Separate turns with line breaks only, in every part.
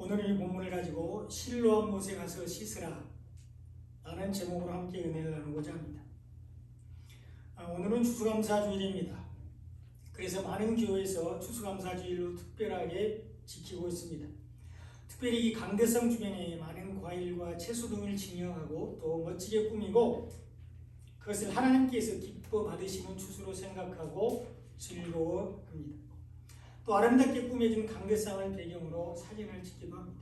오늘 이 본문을 가지고 실로암 못에 가서 씻으라 라는 제목으로 함께 은혜를 나누고자 합니다. 오늘은 추수감사주일입니다. 그래서 많은 교회에서 추수감사주일로 특별하게 지키고 있습니다. 특별히 이 강대성 주변에 많은 과일과 채소 등을 진열하고 또 멋지게 꾸미고 그것을 하나님께서 기뻐 받으시는 추수로 생각하고 즐거워합니다. 또 아름답게 꾸며진 강대상을 배경으로 사진을 찍기도 합니다.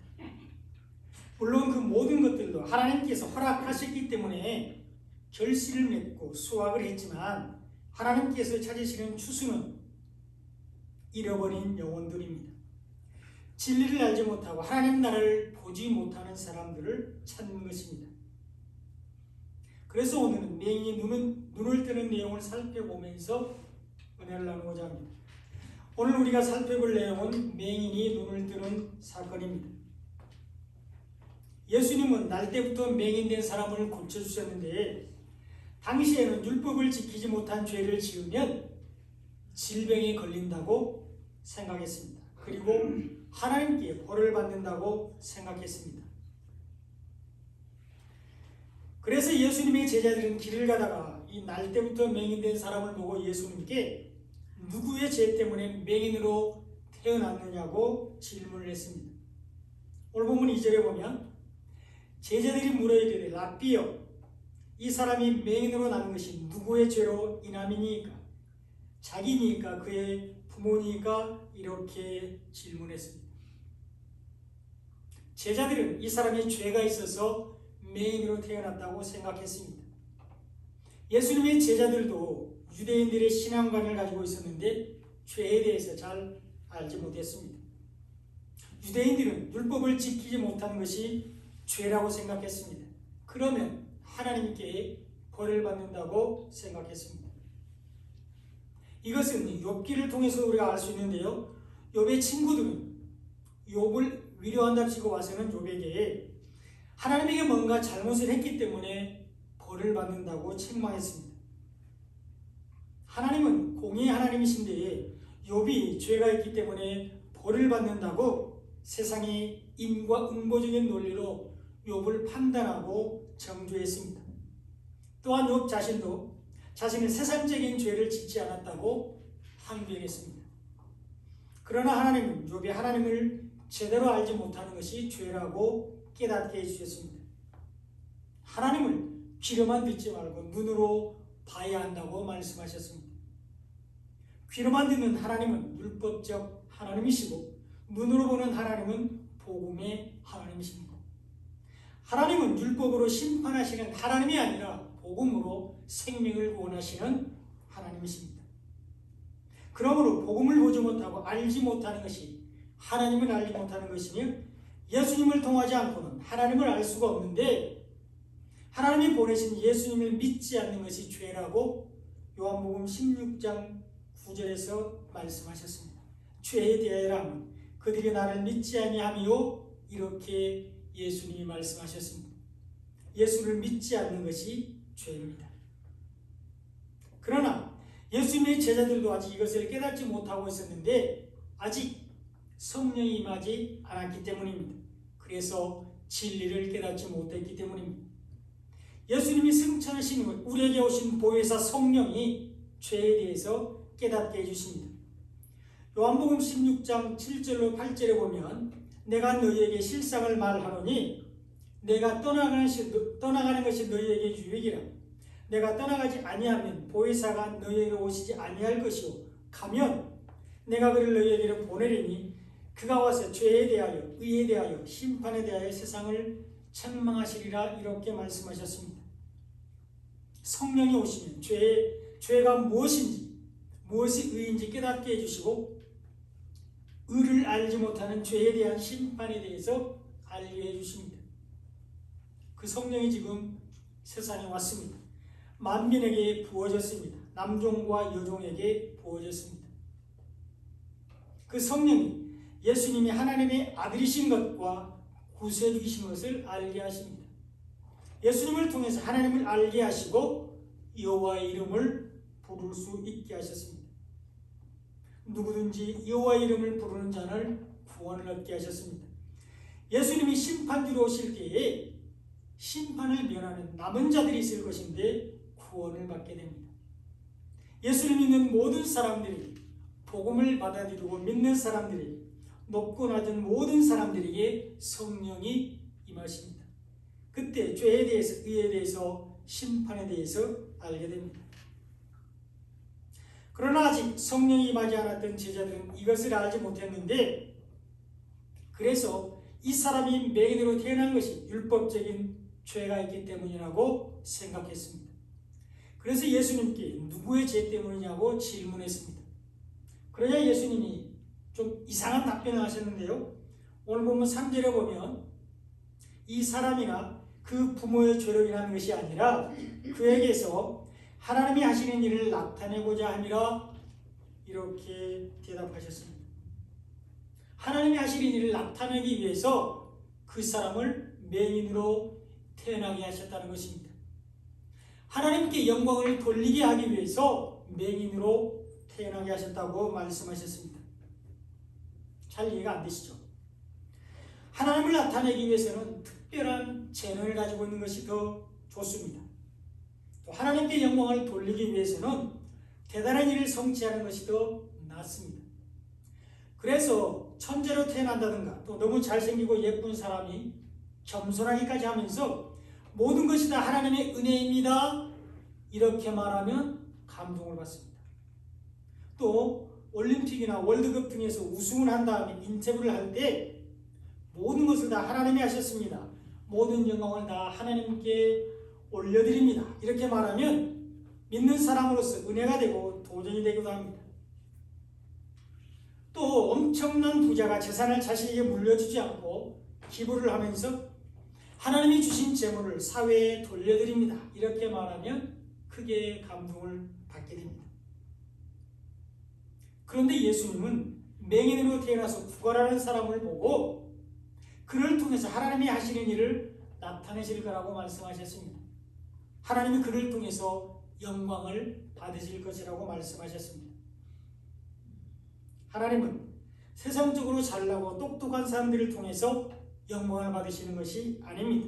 물론 그 모든 것들도 하나님께서 허락하셨기 때문에 결실을 맺고 수확을 했지만 하나님께서 찾으시는 추수는 잃어버린 영혼들입니다. 진리를 알지 못하고 하나님 나라를 보지 못하는 사람들을 찾는 것입니다. 그래서 오늘은 맹인이 눈을 뜨는 내용을 살펴보면서 은혜를 나누고자 합니다. 오늘 우리가 살펴볼 내용은 맹인이 눈을 뜨는 사건입니다. 예수님은 날 때부터 맹인된 사람을 고쳐주셨는데 당시에는 율법을 지키지 못한 죄를 지으면 질병에 걸린다고 생각했습니다. 그리고 하나님께 벌을 받는다고 생각했습니다. 그래서 예수님의 제자들은 길을 가다가 이 날 때부터 맹인된 사람을 보고 예수님께 누구의 죄 때문에 맹인으로 태어났느냐고 질문을 했습니다. 오늘 본문 2절에 보면 제자들이 물어 이르되 라삐여 이 사람이 맹인으로 난 것이 누구의 죄로 인함이니까 자기니까 그의 부모니까 이렇게 질문했습니다. 제자들은 이 사람이 죄가 있어서 맹인으로 태어났다고 생각했습니다. 예수님의 제자들도 유대인들의 신앙관을 가지고 있었는데 죄에 대해서 잘 알지 못했습니다. 유대인들은 율법을 지키지 못한 것이 죄라고 생각했습니다. 그러면 하나님께 벌을 받는다고 생각했습니다. 이것은 욥기를 통해서 우리가 알 수 있는데요. 욥의 친구들은 욥을 위로한답시고 와서는 욥에게 하나님에게 뭔가 잘못을 했기 때문에 벌을 받는다고 책망했습니다. 하나님은 공의의 하나님이신데 욥이 죄가 있기 때문에 벌을 받는다고 세상의 인과응보적인 논리로 욥을 판단하고 정죄했습니다. 또한 욥 자신도 자신의 세상적인 죄를 짓지 않았다고 항변했습니다. 그러나 하나님은 욥이 하나님을 제대로 알지 못하는 것이 죄라고 깨닫게 해주셨습니다. 하나님을 귀로만 듣지 말고 눈으로 봐야 한다고 말씀하셨습니다. 귀로만 듣는 하나님은 율법적 하나님이시고 눈으로 보는 하나님은 복음의 하나님이십니다. 하나님은 율법으로 심판하시는 하나님이 아니라 복음으로 생명을 구원하시는 하나님이십니다. 그러므로 복음을 보지 못하고 알지 못하는 것이 하나님을 알지 못하는 것이며 예수님을 통하지 않고는 하나님을 알 수가 없는데 하나님이 보내신 예수님을 믿지 않는 것이 죄라고 요한복음 16장 9절에서 말씀하셨습니다. 죄에 대하여라면 그들이 나를 믿지 아니하며 이렇게 예수님이 말씀하셨습니다. 예수를 믿지 않는 것이 죄입니다. 그러나 예수님의 제자들도 아직 이것을 깨닫지 못하고 있었는데 아직 성령이 임하지 않았기 때문입니다. 그래서 진리를 깨닫지 못했기 때문입니다. 예수님이 승천하신 후 우리에게 오신 보혜사 성령이 죄에 대해서 깨닫게 해주십니다. 요한복음 16장 7절로 8절에 보면 내가 너희에게 실상을 말하노니 내가 떠나가는 것이 너희에게 유익이라. 내가 떠나가지 아니하면 보혜사가 너희에게로 오시지 아니할 것이요 가면 내가 그를 너희에게로 보내리니 그가 와서 죄에 대하여 의에 대하여 심판에 대하여 세상을 책망하시리라. 이렇게 말씀하셨습니다. 성령이 오시면 죄가 무엇인지 무엇이 의인지 깨닫게 해주시고 의를 알지 못하는 죄에 대한 심판에 대해서 알게 해주십니다. 그 성령이 지금 세상에 왔습니다. 만민에게 부어졌습니다. 남종과 여종에게 부어졌습니다. 그 성령이 예수님이 하나님의 아들이신 것과 구세주이신 것을 알게 하십니다. 예수님을 통해서 하나님을 알게 하시고 여호와의 이름을 부를 수 있게 하셨습니다. 누구든지 여호와의 이름을 부르는 자를 구원을 얻게 하셨습니다. 예수님이 심판주로 오실 때에 심판을 면하는 남은 자들이 있을 것인데 구원을 받게 됩니다. 예수를 믿는 모든 사람들이, 복음을 받아들이고 믿는 사람들이, 높고 낮은 모든 사람들에게 성령이 임하십니다. 그때 죄에 대해서, 의에 대해서, 심판에 대해서 알게 됩니다. 그러나 아직 성령이 임하지 않았던 제자들은 이것을 알지 못했는데, 그래서 이 사람이 맹인으로 태어난 것이 율법적인 죄가 있기 때문이라고 생각했습니다. 그래서 예수님께 누구의 죄 때문이냐고 질문했습니다. 그러자 예수님이 좀 이상한 답변을 하셨는데요. 오늘 보면 3절에 보면 이 사람이나 그 부모의 죄로 인한 것이 아니라 그에게서 하나님이 하시는 일을 나타내고자 함이라, 이렇게 대답하셨습니다. 하나님이 하시는 일을 나타내기 위해서 그 사람을 맹인으로 태어나게 하셨다는 것입니다. 하나님께 영광을 돌리게 하기 위해서 맹인으로 태어나게 하셨다고 말씀하셨습니다. 잘 이해가 안 되시죠? 하나님을 나타내기 위해서는 특별한 재능을 가지고 있는 것이 더 좋습니다. 또 하나님께 영광을 돌리기 위해서는 대단한 일을 성취하는 것이 더 낫습니다. 그래서 천재로 태어난다든가 또 너무 잘생기고 예쁜 사람이 겸손하기까지 하면서 모든 것이 다 하나님의 은혜입니다, 이렇게 말하면 감동을 받습니다. 또 올림픽이나 월드컵 등에서 우승을 한 다음에 인터뷰를 할 때 모든 것을 다 하나님이 하셨습니다, 모든 영광을 다 하나님께 올려드립니다, 이렇게 말하면 믿는 사람으로서 은혜가 되고 도전이 되기도 합니다. 또 엄청난 부자가 재산을 자신에게 물려주지 않고 기부를 하면서 하나님이 주신 재물을 사회에 돌려드립니다, 이렇게 말하면 크게 감동을 받게 됩니다. 그런데 예수님은 맹인으로 태어나서 구걸하는 사람을 보고 그를 통해서 하나님이 하시는 일을 나타내실 거라고 말씀하셨습니다. 하나님이 그를 통해서 영광을 받으실 것이라고 말씀하셨습니다. 하나님은 세상적으로 잘나고 똑똑한 사람들을 통해서 영광을 받으시는 것이 아닙니다.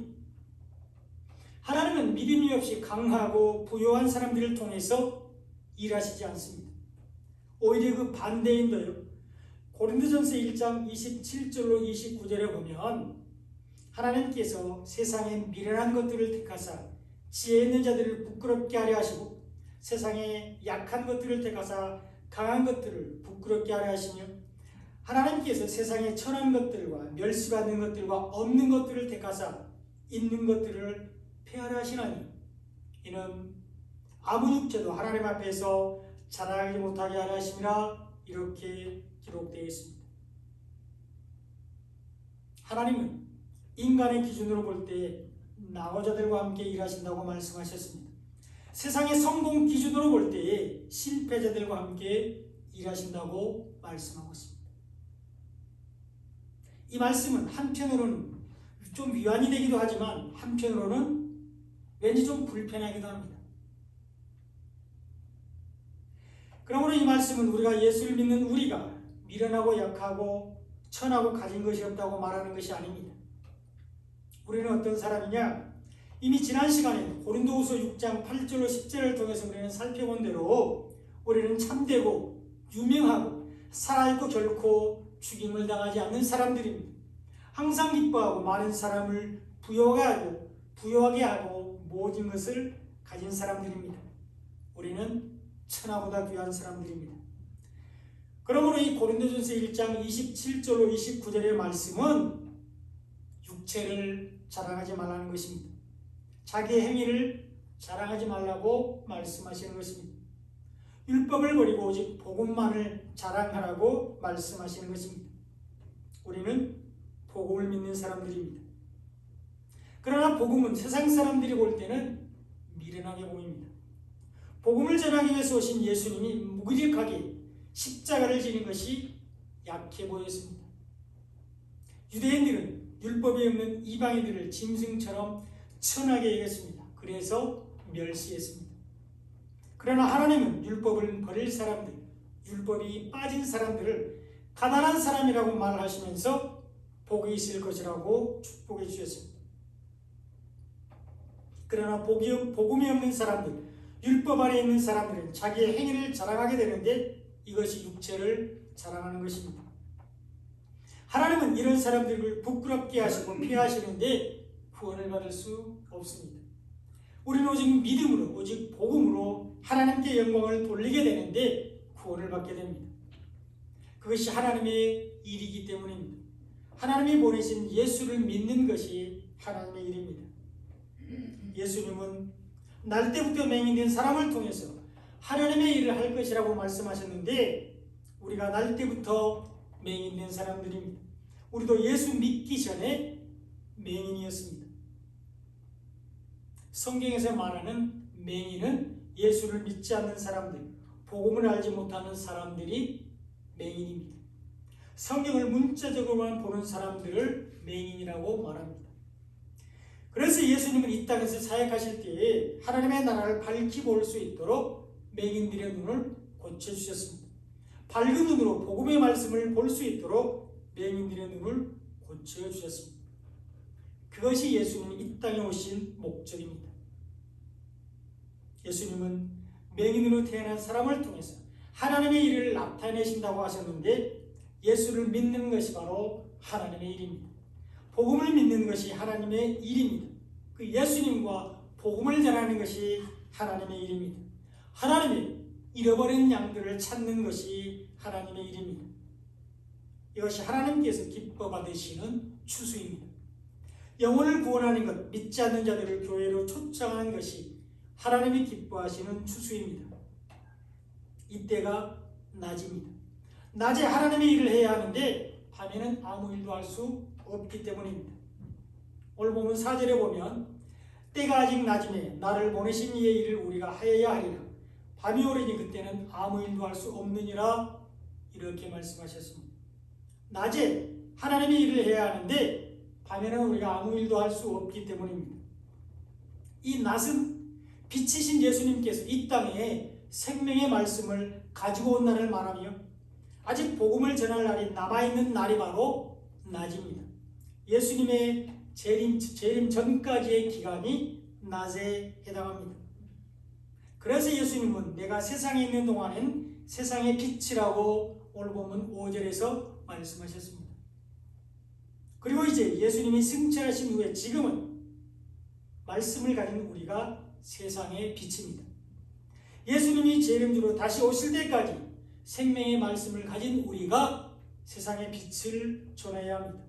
하나님은 믿음이 없이 강하고 부유한 사람들을 통해서 일하시지 않습니다. 오히려 그 반대인데요. 고린도전서 1장 27절로 29절에 보면 하나님께서 세상에 미련한 것들을 택하사 지혜 있는 자들을 부끄럽게 하려 하시고 세상에 약한 것들을 택하사 강한 것들을 부끄럽게 하려 하시며 하나님께서 세상에 천한 것들과 멸시받는 것들과 없는 것들을 택하사 있는 것들을 폐하려 하시나니 이는 아무 육체도 하나님 앞에서 자랑하지 못하게 하려 하심이라, 이렇게 기록되어 있습니다. 하나님은 인간의 기준으로 볼 때 낙오자들과 함께 일하신다고 말씀하셨습니다. 세상의 성공 기준으로 볼 때에 실패자들과 함께 일하신다고 말씀하고 있습니다. 이 말씀은 한편으로는 좀 위안이 되기도 하지만 한편으로는 왠지 좀 불편하기도 합니다. 그러므로 이 말씀은 우리가 예수를 믿는 우리가 미련하고 약하고 천하고 가진 것이 없다고 말하는 것이 아닙니다. 우리는 어떤 사람이냐? 이미 지난 시간에 고린도후서 6장 8절로 10절을 통해서 우리는 살펴본 대로 우리는 참되고 유명하고 살아있고 결코 죽임을 당하지 않는 사람들입니다. 항상 기뻐하고 많은 사람을 부유하게 하고 모든 것을 가진 사람들입니다. 우리는 천하보다 귀한 사람들입니다. 그러므로 이 고린도전서 1장 27절로 29절의 말씀은 육체를 자랑하지 말라는 것입니다. 자기의 행위를 자랑하지 말라고 말씀하시는 것입니다. 율법을 버리고 오직 복음만을 자랑하라고 말씀하시는 것입니다. 우리는 복음을 믿는 사람들입니다. 그러나 복음은 세상 사람들이 볼 때는 미련하게 보입니다. 복음을 전하기 위해서 오신 예수님이 무기력하게 십자가를 지는 것이 약해 보였습니다. 유대인들은 율법이 없는 이방인들을 짐승처럼 천하게 여겼습니다. 그래서 멸시했습니다. 그러나 하나님은 율법을 버릴 사람들, 율법이 빠진 사람들을 가난한 사람이라고 말하시면서 복이 있을 것이라고 축복해 주셨습니다. 그러나 복음이 없는 사람들, 율법 아래 있는 사람들은 자기의 행위를 자랑하게 되는데 이것이 육체를 자랑하는 것입니다. 하나님은 이런 사람들을 부끄럽게 하시고 피하시는데 구원을 받을 수 없습니다. 우리는 오직 믿음으로, 오직 복음으로 하나님께 영광을 돌리게 되는데 구원을 받게 됩니다. 그것이 하나님의 일이기 때문입니다. 하나님이 보내신 예수를 믿는 것이 하나님의 일입니다. 예수님은 날 때부터 맹인된 사람을 통해서 하나님의 일을 할 것이라고 말씀하셨는데 우리가 날 때부터 맹인된 사람들입니다. 우리도 예수 믿기 전에 맹인이었습니다. 성경에서 말하는 맹인은 예수를 믿지 않는 사람들, 복음을 알지 못하는 사람들이 맹인입니다. 성경을 문자적으로만 보는 사람들을 맹인이라고 말합니다. 그래서 예수님은 이 땅에서 사역하실 때에 하나님의 나라를 밝히 볼 수 있도록 맹인들의 눈을 고쳐주셨습니다. 밝은 눈으로 복음의 말씀을 볼 수 있도록 맹인들의 눈을 고쳐주셨습니다. 그것이 예수님이 이 땅에 오신 목적입니다. 예수님은 맹인으로 태어난 사람을 통해서 하나님의 일을 나타내신다고 하셨는데 예수를 믿는 것이 바로 하나님의 일입니다. 복음을 믿는 것이 하나님의 일입니다. 그 예수님과 복음을 전하는 것이 하나님의 일입니다. 하나님이 잃어버린 양들을 찾는 것이 하나님의 일입니다. 이것이 하나님께서 기뻐 받으시는 추수입니다. 영혼을 구원하는 것, 믿지 않는 자들을 교회로 초청하는 것이 하나님이 기뻐하시는 추수입니다. 이때가 낮입니다. 낮에 하나님의 일을 해야 하는데 밤에는 아무 일도 할 수 없기 때문입니다. 오늘 보면 4절에 보면 때가 아직 낮음에 나를 보내신 이의 일을 우리가 하여야 하리라. 밤이 오리니 그때는 아무 일도 할 수 없느니라 이렇게 말씀하셨습니다. 낮에 하나님의 일을 해야 하는데 밤에는 우리가 아무 일도 할 수 없기 때문입니다. 이 낮은 빛이신 예수님께서 이 땅에 생명의 말씀을 가지고 온 날을 말하며 아직 복음을 전할 날이 남아있는 날이 바로 낮입니다. 예수님의 재림 전까지의 기간이 낮에 해당합니다. 그래서 예수님은 내가 세상에 있는 동안엔 세상의 빛이라고 오늘 보면 5절에서 말씀하셨습니다. 그리고 이제 예수님이 승천하신 후에 지금은 말씀을 가진 우리가 세상의 빛입니다. 예수님이 재림주로 다시 오실 때까지 생명의 말씀을 가진 우리가 세상의 빛을 전해야 합니다.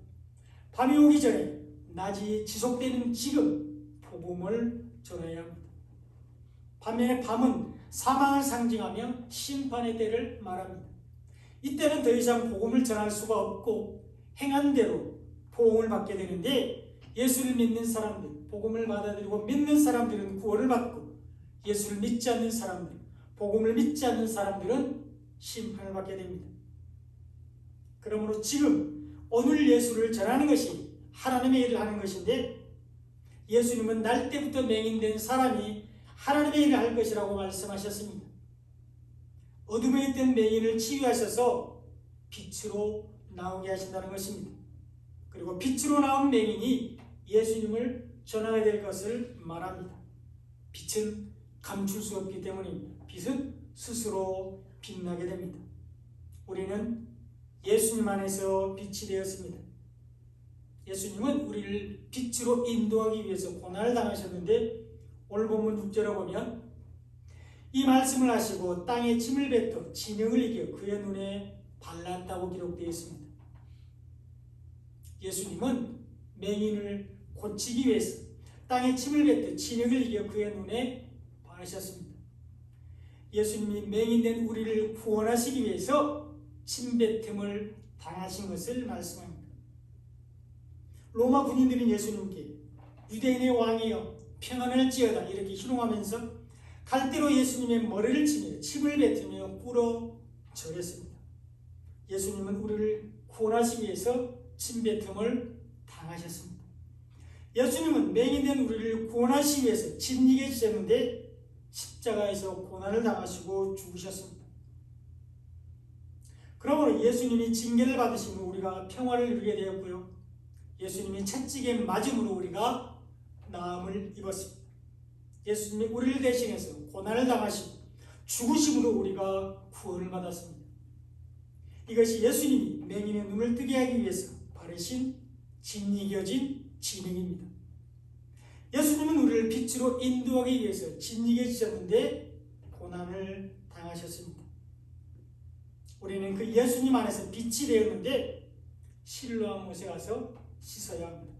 밤이 오기 전에 낮이 지속되는 지금 복음을 전해야 합니다. 밤은 사망을 상징하며 심판의 때를 말합니다. 이때는 더 이상 복음을 전할 수가 없고 행한 대로 보응을 받게 되는데 예수를 믿는 사람들, 복음을 받아들이고 믿는 사람들은 구원을 받고 예수를 믿지 않는 사람들, 복음을 믿지 않는 사람들은 심판을 받게 됩니다. 그러므로 지금 오늘 예수를 전하는 것이 하나님의 일을 하는 것인데 예수님은 날 때부터 맹인된 사람이 하나님의 일을 할 것이라고 말씀하셨습니다. 어둠에 있던 맹인을 치유하셔서 빛으로 나오게 하신다는 것입니다. 그리고 빛으로 나온 맹인이 예수님을 전하게 될 것을 말합니다. 빛은 감출 수 없기 때문입니다. 빛은 스스로 빛나게 됩니다. 우리는 예수님 안에서 빛이 되었습니다. 예수님은 우리를 빛으로 인도하기 위해서 고난을 당하셨는데 오늘 본문 6절에 보면 이 말씀을 하시고 땅에 침을 뱉어 진흙을 이겨 그의 눈에 발랐다고 기록되어 있습니다. 예수님은 맹인을 고치기 위해서 땅에 침을 뱉어 진흙을 이겨 그의 눈에 바르셨습니다. 예수님이 맹인된 우리를 구원하시기 위해서 침뱉음을 당하신 것을 말씀합니다. 로마 군인들은 예수님께 유대인의 왕이여 평안을 지어다 이렇게 희롱하면서 갈대로 예수님의 머리를 치며 침을 뱉으며 꿇어 절했습니다. 예수님은 우리를 구원하시기 위해서 침뱉음을 당하셨습니다. 예수님은 맹인된 우리를 구원하시기 위해서 진리게 주셨는데 십자가에서 고난을 당하시고 죽으셨습니다. 그러므로 예수님이 징계를 받으시면 우리가 평화를 누리게 되었고요. 예수님이 채찍에 맞음으로 우리가 나음을 입었습니다. 예수님이 우리를 대신해서 고난을 당하시고 죽으심으로 우리가 구원을 받았습니다. 이것이 예수님이 맹인의 눈을 뜨게 하기 위해서 바르신 진이겨진 진행입니다. 예수님은 우리를 빛으로 인도하기 위해서 진이겨지셨는데 고난을 당하셨습니다. 우리는 그 예수님 안에서 빛이 되었는데 실로암 못에 가서 씻어야 합니다.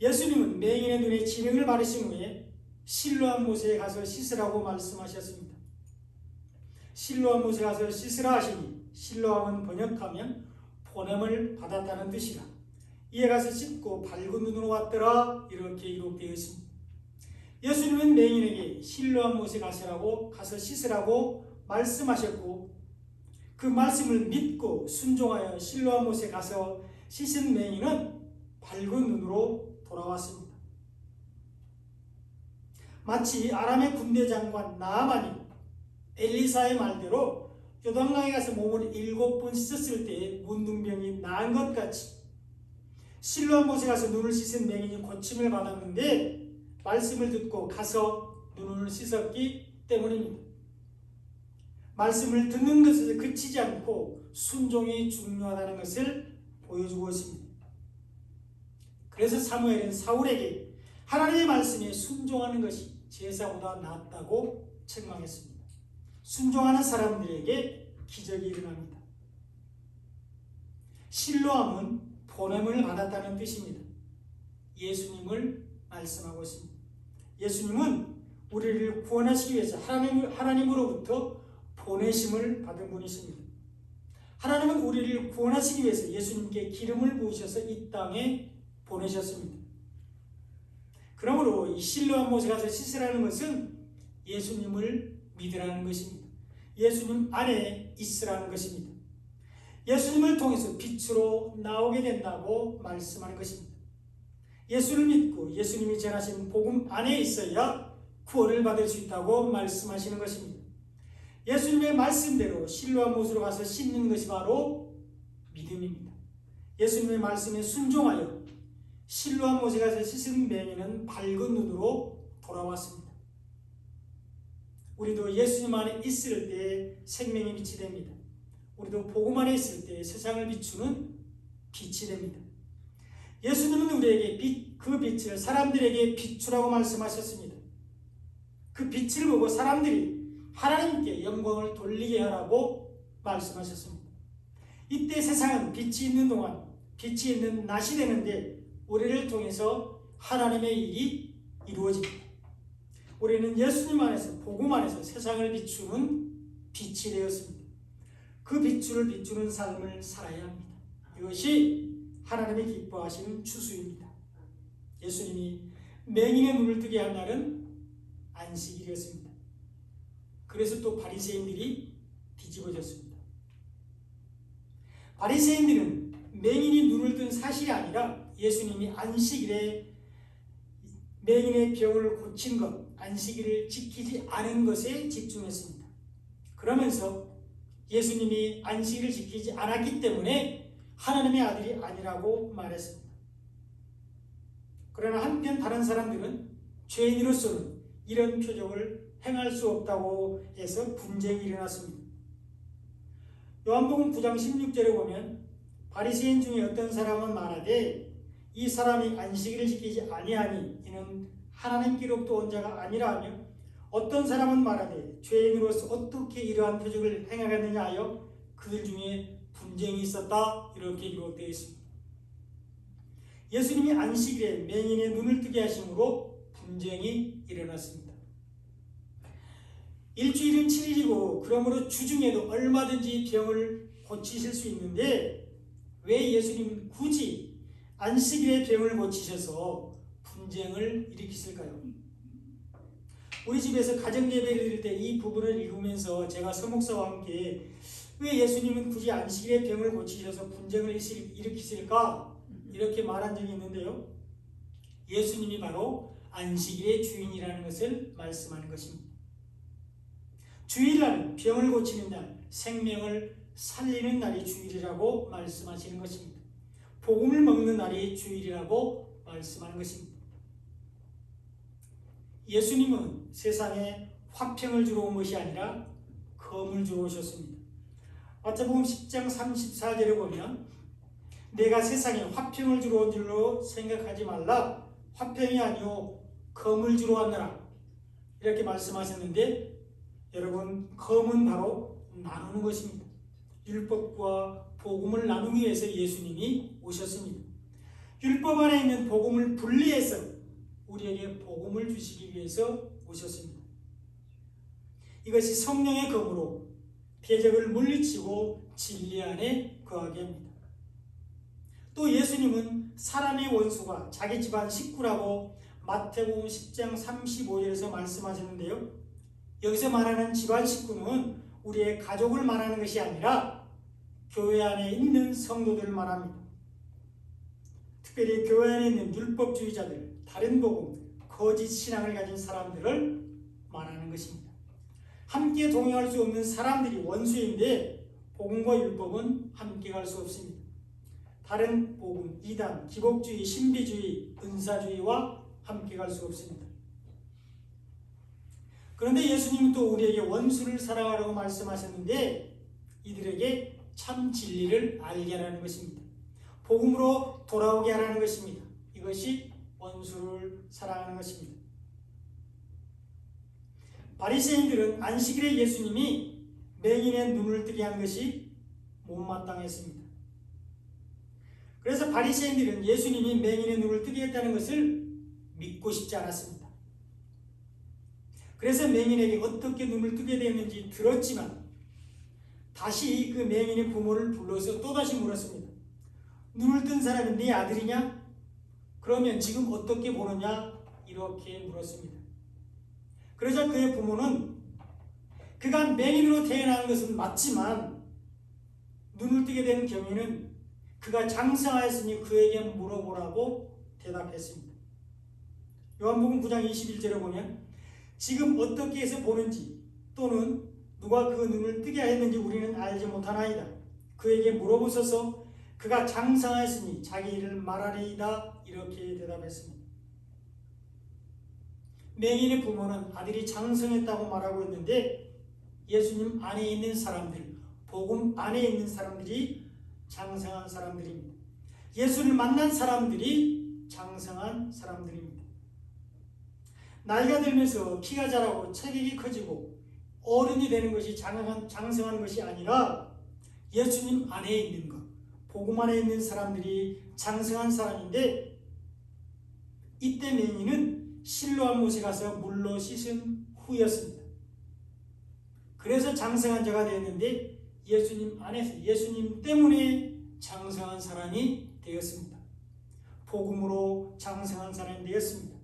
예수님은 맹인의 눈에 진흙을 바르신 후에 실로암 못에 가서 씻으라고 말씀하셨습니다. 실로암 못에 가서 씻으라 하시니 실로암은 번역하면 보냄을 받았다는 뜻이라 이에 가서 씻고 밝은 눈으로 왔더라 이렇게 기록되어 있습니다. 예수님은 맹인에게 실로암 못에 가서 씻으라고 말씀하셨고 그 말씀을 믿고 순종하여 실로암 못에 가서 씻은 맹인은 밝은 눈으로 돌아왔습니다. 마치 아람의 군대 장관 나아만이 엘리사의 말대로 요단강에 가서 몸을 7번 씻었을 때 문둥병이 나은 것 같이 실로암 못에 가서 눈을 씻은 맹인이 고침을 받았는데 말씀을 듣고 가서 눈을 씻었기 때문입니다. 말씀을 듣는 것에서 그치지 않고 순종이 중요하다는 것을 보여주고 있습니다. 그래서 사무엘은 사울에게 하나님의 말씀에 순종하는 것이 제사보다 낫다고 책망했습니다. 순종하는 사람들에게 기적이 일어납니다. 실로암은 보냄을 받았다는 뜻입니다. 예수님을 말씀하고 있습니다. 예수님은 우리를 구원하시기 위해서 하나님으로부터 보내심을 받은 분이십니다. 하나님은 우리를 구원하시기 위해서 예수님께 기름을 부으셔서 이 땅에 보내셨습니다. 그러므로 이 실로암 못에 가서 씻으라는 것은 예수님을 믿으라는 것입니다. 예수님 안에 있으라는 것입니다. 예수님을 통해서 빛으로 나오게 된다고 말씀하는 것입니다. 예수를 믿고 예수님이 전하신 복음 안에 있어야 구원을 받을 수 있다고 말씀하시는 것입니다. 예수님의 말씀대로 실로암 못으로 가서 씻는 것이 바로 믿음입니다. 예수님의 말씀에 순종하여 실로암 못에 가서 씻은 맹인은 밝은 눈으로 돌아왔습니다. 우리도 예수님 안에 있을 때 생명의 빛이 됩니다. 우리도 복음 안에 있을 때 세상을 비추는 빛이 됩니다. 예수님은 우리에게 그 빛을 사람들에게 비추라고 말씀하셨습니다. 그 빛을 보고 사람들이 하나님께 영광을 돌리게 하라고 말씀하셨습니다. 이때 세상은 빛이 있는 동안 빛이 있는 낮이 되는데 우리를 통해서 하나님의 일이 이루어집니다. 우리는 예수님 안에서 복음 안에서 세상을 비추는 빛이 되었습니다. 그 빛을 비추는 삶을 살아야 합니다. 이것이 하나님이 기뻐하시는 추수입니다. 예수님이 맹인의 눈을 뜨게 한 날은 안식일이었습니다. 그래서 또 바리새인들이 뒤집어졌습니다. 바리새인들은 맹인이 눈을 뜬 사실이 아니라 예수님이 안식일에 맹인의 병을 고친 것, 안식일을 지키지 않은 것에 집중했습니다. 그러면서 예수님이 안식일을 지키지 않았기 때문에 하나님의 아들이 아니라고 말했습니다. 그러나 한편 다른 사람들은 죄인으로서는 이런 표적을 행할 수 없다고 해서 분쟁이 일어났습니다. 요한복음 9장 16절에 보면 바리새인 중에 어떤 사람은 말하되 이 사람이 안식일을 지키지 아니하니 이는 하나님께로부터 온 자가 아니라 하며 어떤 사람은 말하되 죄인으로서 어떻게 이러한 표적을 행하겠느냐 하여 그들 중에 분쟁이 있었다 이렇게 기록되어 있습니다. 예수님이 안식일에 맹인의 눈을 뜨게 하심으로 분쟁이 일어났습니다. 일주일은 7일이고 그러므로 주중에도 얼마든지 병을 고치실 수 있는데 왜 예수님은 굳이 안식일에 병을 고치셔서 분쟁을 일으키실까요? 우리 집에서 가정예배를 드릴 때 이 부분을 읽으면서 제가 서목사와 함께 왜 예수님은 굳이 안식일에 병을 고치셔서 분쟁을 일으키실까? 이렇게 말한 적이 있는데요. 예수님이 바로 안식일의 주인이라는 것을 말씀하는 것입니다. 주일날은 병을 고치는 날, 생명을 살리는 날이 주일이라고 말씀하시는 것입니다. 복음을 먹는 날이 주일이라고 말씀하는 것입니다. 예수님은 세상에 화평을 주러 온 것이 아니라 검을 주러 오셨습니다. 마태복음 10장 34절에 보면 내가 세상에 화평을 주러 온 줄로 생각하지 말라. 화평이 아니오 검을 주러 왔노라. 이렇게 말씀하셨는데 여러분, 검은 바로 나누는 것입니다. 율법과 복음을 나누기 위해서 예수님이 오셨습니다. 율법 안에 있는 복음을 분리해서 우리에게 복음을 주시기 위해서 오셨습니다. 이것이 성령의 검으로 대적을 물리치고 진리 안에 거하게 합니다. 또 예수님은 사람의 원수가 자기 집안 식구라고 마태복음 10장 35절에서 말씀하셨는데요. 여기서 말하는 집안 식구는 우리의 가족을 말하는 것이 아니라 교회 안에 있는 성도들을 말합니다. 특별히 교회 안에 있는 율법주의자들, 다른 복음, 거짓 신앙을 가진 사람들을 말하는 것입니다. 함께 동행할 수 없는 사람들이 원수인데 복음과 율법은 함께 갈 수 없습니다. 다른 복음, 이단, 기복주의, 신비주의, 은사주의와 함께 갈 수 없습니다. 그런데 예수님은 또 우리에게 원수를 사랑하라고 말씀하셨는데 이들에게 참 진리를 알게 하라는 것입니다. 복음으로 돌아오게 하라는 것입니다. 이것이 원수를 사랑하는 것입니다. 바리새인들은 안식일에 예수님이 맹인의 눈을 뜨게 한 것이 못마땅했습니다. 그래서 바리새인들은 예수님이 맹인의 눈을 뜨게 했다는 것을 믿고 싶지 않았습니다. 그래서 맹인에게 어떻게 눈을 뜨게 되었는지 들었지만 다시 그 맹인의 부모를 불러서 또다시 물었습니다. 눈을 뜬 사람이 네 아들이냐? 그러면 지금 어떻게 보느냐? 이렇게 물었습니다. 그러자 그의 부모는 그가 맹인으로 태어난 것은 맞지만 눈을 뜨게 된 경위는 그가 장성하였으니 그에게 물어보라고 대답했습니다. 요한복음 9장 21절에 보면 지금 어떻게 해서 보는지 또는 누가 그 눈을 뜨게 하였는지 우리는 알지 못하나이다. 그에게 물어보소서. 그가 장성하였으니 자기 일을 말하리이다. 이렇게 대답했습니다. 맹인의 부모는 아들이 장성했다고 말하고 있는데 예수님 안에 있는 사람들, 복음 안에 있는 사람들이 장성한 사람들입니다. 예수를 만난 사람들이 장성한 사람들입니다. 나이가 들면서 키가 자라고 체격이 커지고 어른이 되는 것이 장성한 것이 아니라 예수님 안에 있는 것, 복음 안에 있는 사람들이 장성한 사람인데 이때 맹인은 실로암 못에 가서 물로 씻은 후였습니다. 그래서 장성한 자가 되었는데 예수님 안에서 예수님 때문에 장성한 사람이 되었습니다. 복음으로 장성한 사람이 되었습니다.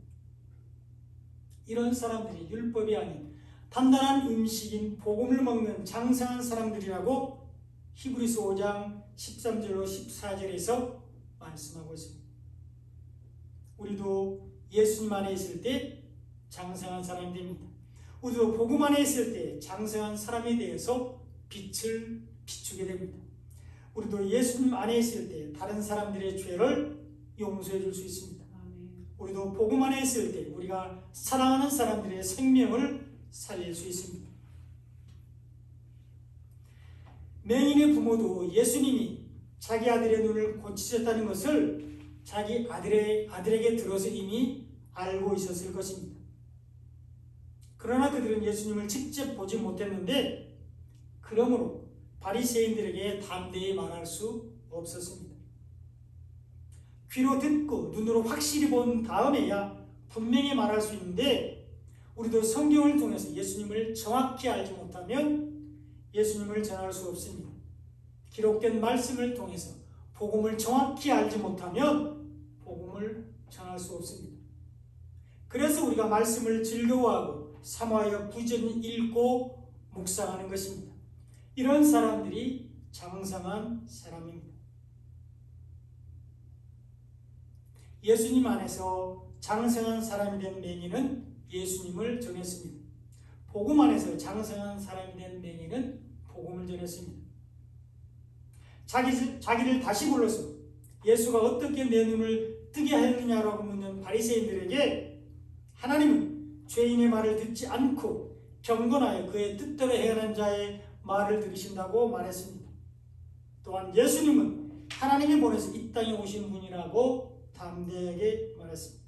이런 사람들이 율법이 아닌 단단한 음식인 복음을 먹는 장성한 사람들이라고 히브리서 5장 13절로 14절에서 말씀하고 있습니다. 우리도 예수님 안에 있을 때 장성한 사람이 됩니다. 우리도 복음 안에 있을 때 장성한 사람이 되어서 빛을 비추게 됩니다. 우리도 예수님 안에 있을 때 다른 사람들의 죄를 용서해 줄 수 있습니다. 우리도 복음 안에 있을 때 우리가 사랑하는 사람들의 생명을 살릴 수 있습니다. 맹인의 부모도 예수님이 자기 아들의 눈을 고치셨다는 것을 자기 아들에게 들어서 이미 알고 있었을 것입니다. 그러나 그들은 예수님을 직접 보지 못했는데 그러므로 바리새인들에게 담대히 말할 수 없었습니다. 귀로 듣고 눈으로 확실히 본 다음에야 분명히 말할 수 있는데 우리도 성경을 통해서 예수님을 정확히 알지 못하면 예수님을 전할 수 없습니다. 기록된 말씀을 통해서 복음을 정확히 알지 못하면 복음을 전할 수 없습니다. 그래서 우리가 말씀을 즐거워하고 사모하여 부지런히 읽고 묵상하는 것입니다. 이런 사람들이 장성한 사람입니다. 예수님 안에서 장성한 사람이 된 맹인은 예수님을 전했습니다. 복음 안에서 장성한 사람이 된 맹인은 복음을 전했습니다. 자기를 다시 불러서 예수가 어떻게 내 눈을 뜨게 하였느냐라고 묻는 바리새인들에게 하나님은 죄인의 말을 듣지 않고 경건하여 그의 뜻대로 행하는 자의 말을 들으신다고 말했습니다. 또한 예수님은 하나님이 보내서 이 땅에 오신 분이라고 담대하게 말했습니다.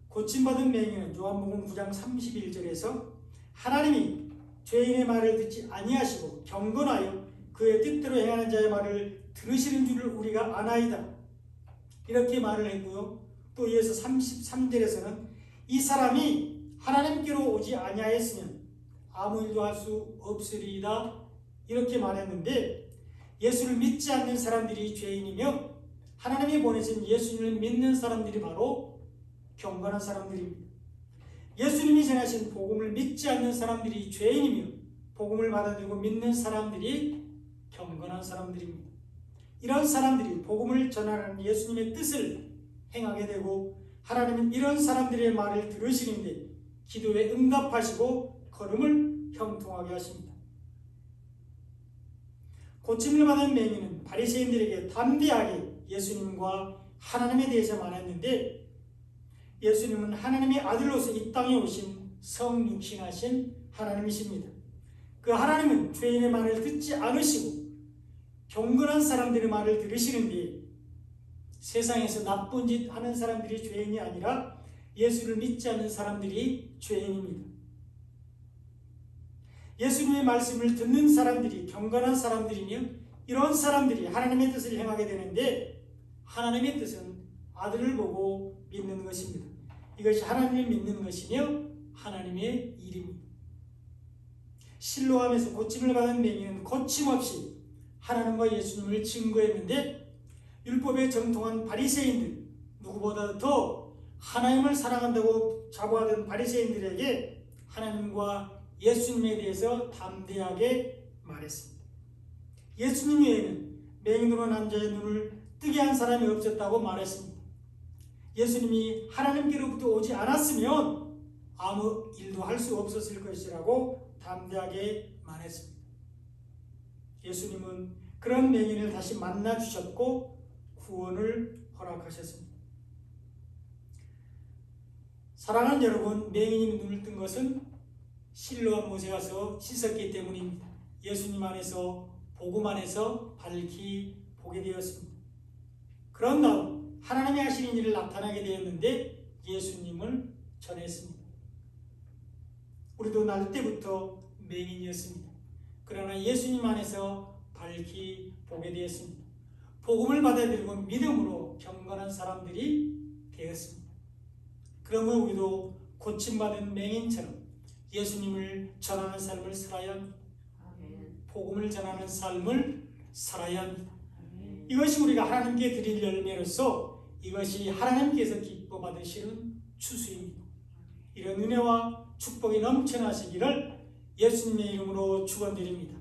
고침받은 맹인은 요한복음 9장 31절에서 하나님이 죄인의 말을 듣지 아니하시고 경건하여 그의 뜻대로 행하는 자의 말을 들으시는 줄을 우리가 아나이다, 이렇게 말을 했고요. 또 이어서 33절에서는 이 사람이 하나님께로 오지 아니하였으면 아무 일도 할 수 없으리이다, 이렇게 말했는데 예수를 믿지 않는 사람들이 죄인이며 하나님이 보내신 예수님을 믿는 사람들이 바로 경건한 사람들입니다. 예수님이 전하신 복음을 믿지 않는 사람들이 죄인이며 복음을 받아들이고 믿는 사람들이 경건한 사람들입니다. 이런 사람들이 복음을 전하는 예수님의 뜻을 행하게 되고 하나님은 이런 사람들의 말을 들으시는데 기도에 응답하시고 걸음을 형통하게 하십니다. 고침을 받은 맹인은 바리새인들에게 담대하게 예수님과 하나님에 대해서 말했는데 예수님은 하나님의 아들로서 이 땅에 오신 성육신하신 하나님이십니다. 그 하나님은 죄인의 말을 듣지 않으시고 경건한 사람들의 말을 들으시는데 세상에서 나쁜 짓 하는 사람들이 죄인이 아니라 예수를 믿지 않는 사람들이 죄인입니다. 예수님의 말씀을 듣는 사람들이 경건한 사람들이며 이런 사람들이 하나님의 뜻을 행하게 되는데 하나님의 뜻은 아들을 보고 믿는 것입니다. 이것이 하나님을 믿는 것이며 하나님의 일입니다. 실로암에서 고침을 받은 맹인은 거침없이 하나님과 예수님을 증거했는데 율법에 정통한 바리새인들, 누구보다 더 하나님을 사랑한다고 자부하던 바리새인들에게 하나님과 예수님에 대해서 담대하게 말했습니다. 예수님 외에는 맹인으로 난 자의 눈을 뜨게 한 사람이 없었다고 말했습니다. 예수님이 하나님께로부터 오지 않았으면 아무 일도 할 수 없었을 것이라고 담대하게 말했습니다. 예수님은 그런 맹인을 다시 만나 주셨고 구원을 허락하셨습니다. 사랑하는 여러분, 맹인이 눈을 뜬 것은 실로암 못에 가서 씻었기 때문입니다. 예수님 안에서 복음 안에서 밝히 보게 되었습니다. 그런 다음 하나님이 하시는 일을 나타나게 되었는데 예수님을 전했습니다. 우리도 날 때부터 맹인이었습니다. 그러나 예수님 안에서 밝히 보게 되었습니다. 복음을 받아들이고 믿음으로 경건한 사람들이 되었습니다. 그러면 우리도 고침받은 맹인처럼 예수님을 전하는 삶을 살아야 합니다. 복음을 전하는 삶을 살아야 합니다. 이것이 우리가 하나님께 드릴 열매로서 이것이 하나님께서 기뻐 받으시는 추수입니다. 이런 은혜와 축복이 넘쳐나시기를 예수님의 이름으로 축원드립니다.